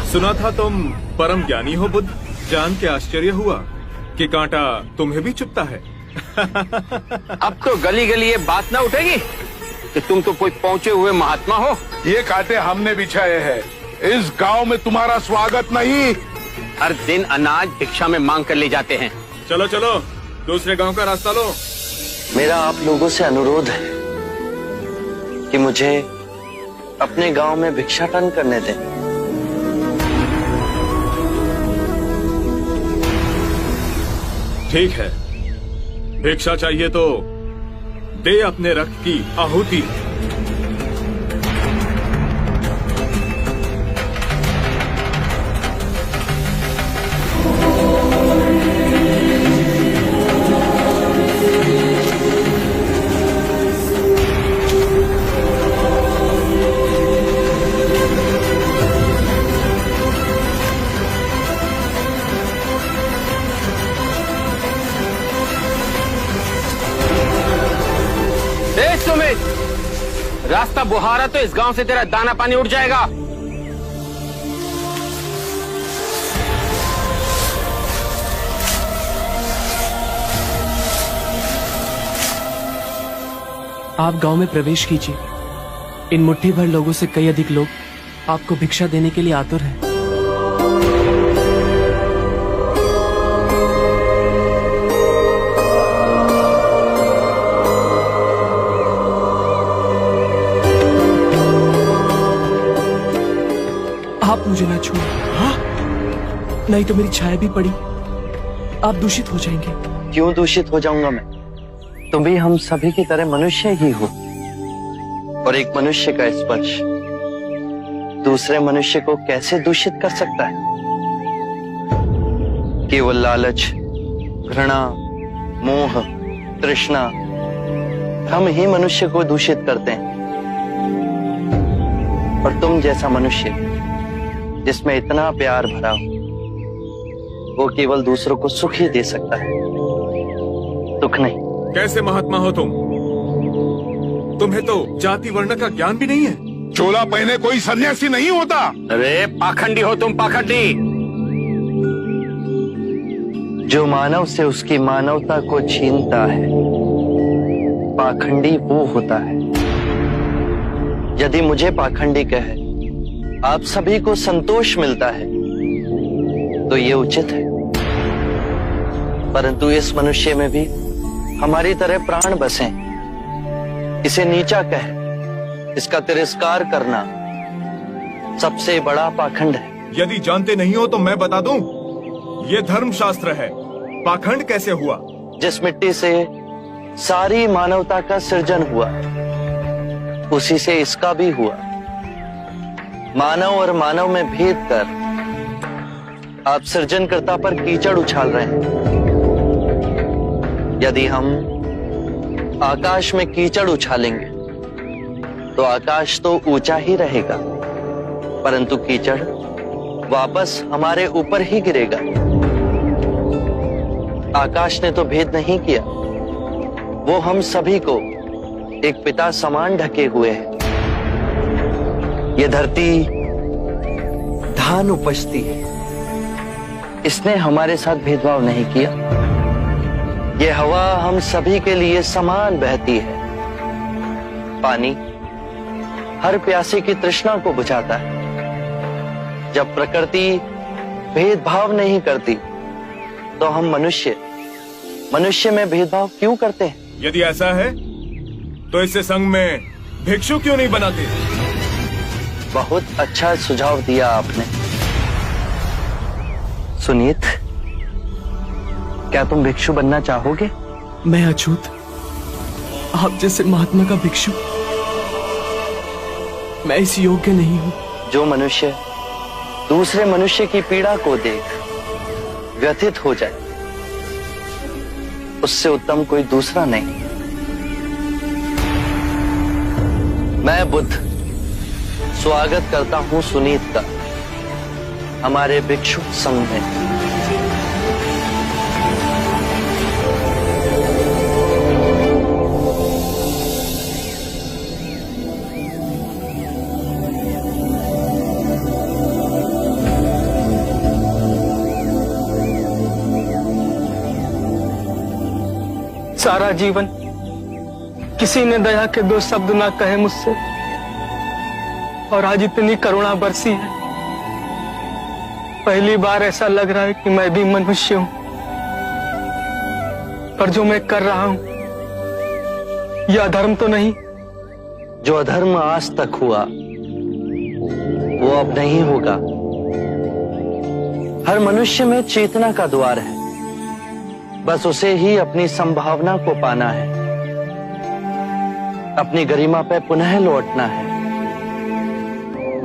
सुना था तुम परम ज्ञानी हो बुद्ध। जान के आश्चर्य हुआ कि कांटा तुम्हें भी चुभता है। अब तो गली गली ये बात ना उठेगी कि तुम तो कोई पहुंचे हुए महात्मा हो। ये कांटे हमने बिछाए हैं। इस गांव में तुम्हारा स्वागत नहीं। हर दिन अनाज भिक्षा में मांग कर ले जाते हैं। चलो चलो, दूसरे गांव का रास्ता लो। मेरा आप लोगों से अनुरोध है कि मुझे अपने गांव में भिक्षाटन करने दें। ठीक है, भिक्षा चाहिए तो दे अपने रक्त की आहुति। रास्ता बुहारा तो इस गांव से तेरा दाना पानी उठ जाएगा। आप गांव में प्रवेश कीजिए। इन मुट्ठी भर लोगों से कई अधिक लोग आपको भिक्षा देने के लिए आतुर हैं। आप मुझे ना छुए। हाँ? नहीं तो मेरी छाया भी पड़ी, आप दूषित हो जाएंगे। क्यों दूषित हो जाऊंगा मैं? तुम भी हम सभी की तरह मनुष्य ही हो, और एक मनुष्य का स्पर्श दूसरे मनुष्य को कैसे दूषित कर सकता है? केवल लालच, घृणा, मोह, तृष्णा हम ही मनुष्य को दूषित करते हैं। और तुम जैसा मनुष्य जिसमें इतना प्यार भरा हो, वो केवल दूसरों को सुख ही दे सकता है, दुख नहीं। कैसे महात्मा हो तुम? तुम्हें तो जाति वर्ण का ज्ञान भी नहीं है। चोला पहने कोई सन्यासी नहीं होता। अरे पाखंडी हो तुम, पाखंडी। जो मानव से उसकी मानवता को छीनता है, पाखंडी वो होता है। यदि मुझे पाखंडी कहे आप सभी को संतोष मिलता है तो ये उचित है, परंतु इस मनुष्य में भी हमारी तरह प्राण बसे। इसे नीचा कहे, इसका तिरस्कार करना सबसे बड़ा पाखंड है। यदि जानते नहीं हो तो मैं बता दूं, ये धर्मशास्त्र है। पाखंड कैसे हुआ? जिस मिट्टी से सारी मानवता का सृजन हुआ, उसी से इसका भी हुआ। मानव और मानव में भेद कर आप सृजनकर्ता पर कीचड़ उछाल रहे हैं। यदि हम आकाश में कीचड़ उछालेंगे तो आकाश तो ऊंचा ही रहेगा, परंतु कीचड़ वापस हमारे ऊपर ही गिरेगा। आकाश ने तो भेद नहीं किया, वो हम सभी को एक पिता समान ढके हुए है। ये धरती धान उपजती है, इसने हमारे साथ भेदभाव नहीं किया। ये हवा हम सभी के लिए समान बहती है। पानी हर प्यासे की तृष्णा को बुझाता है। जब प्रकृति भेदभाव नहीं करती तो हम मनुष्य में भेदभाव क्यों करते हैं? यदि ऐसा है तो इसे संघ में भिक्षु क्यों नहीं बनाते? बहुत अच्छा सुझाव दिया आपने। सुनीत, क्या तुम भिक्षु बनना चाहोगे? मैं अछूत, आप जैसे महात्मा का भिक्षु मैं इस योग्य नहीं हूं। जो मनुष्य दूसरे मनुष्य की पीड़ा को देख व्यथित हो जाए, उससे उत्तम कोई दूसरा नहीं। मैं बुद्ध स्वागत करता हूं सुनीत का हमारे भिक्षु संघ में। सारा जीवन किसी ने दया के दो शब्द ना कहे मुझसे, और आज इतनी करुणा बरसी है। पहली बार ऐसा लग रहा है कि मैं भी मनुष्य हूं, पर जो मैं कर रहा हूं यह अधर्म तो नहीं? जो अधर्म आज तक हुआ वो अब नहीं होगा। हर मनुष्य में चेतना का द्वार है, बस उसे ही अपनी संभावना को पाना है, अपनी गरिमा पे पुनः लौटना है।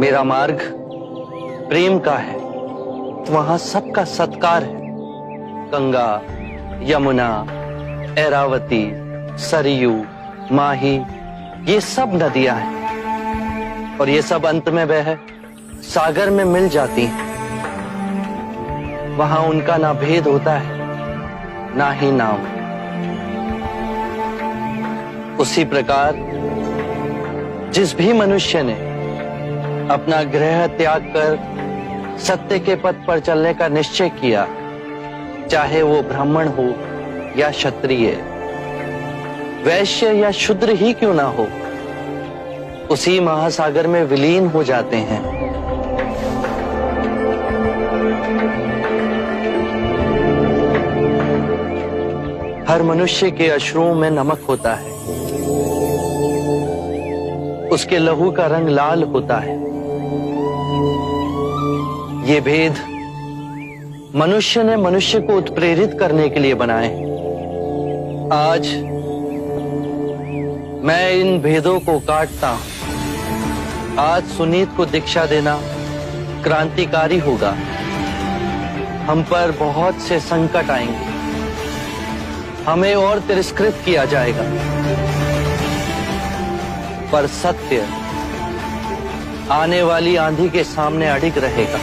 मेरा मार्ग प्रेम का है, वहां सबका सत्कार है। गंगा, यमुना, ऐरावती, सरयू, माही, ये सब नदियां हैं, और ये सब अंत में वह सागर में मिल जाती हैं। वहां उनका ना भेद होता है, ना ही नाम। उसी प्रकार जिस भी मनुष्य ने अपना गृह त्याग कर सत्य के पथ पर चलने का निश्चय किया, चाहे वो ब्राह्मण हो या क्षत्रिय, वैश्य या शूद्र ही क्यों ना हो, उसी महासागर में विलीन हो जाते हैं। हर मनुष्य के अश्रुओं में नमक होता है, उसके लहू का रंग लाल होता है। ये भेद मनुष्य ने मनुष्य को उत्प्रेरित करने के लिए बनाए। आज मैं इन भेदों को काटता हूं। आज सुनीत को दीक्षा देना क्रांतिकारी होगा। हम पर बहुत से संकट आएंगे, हमें और तिरस्कृत किया जाएगा, पर सत्य आने वाली आंधी के सामने अडिग रहेगा।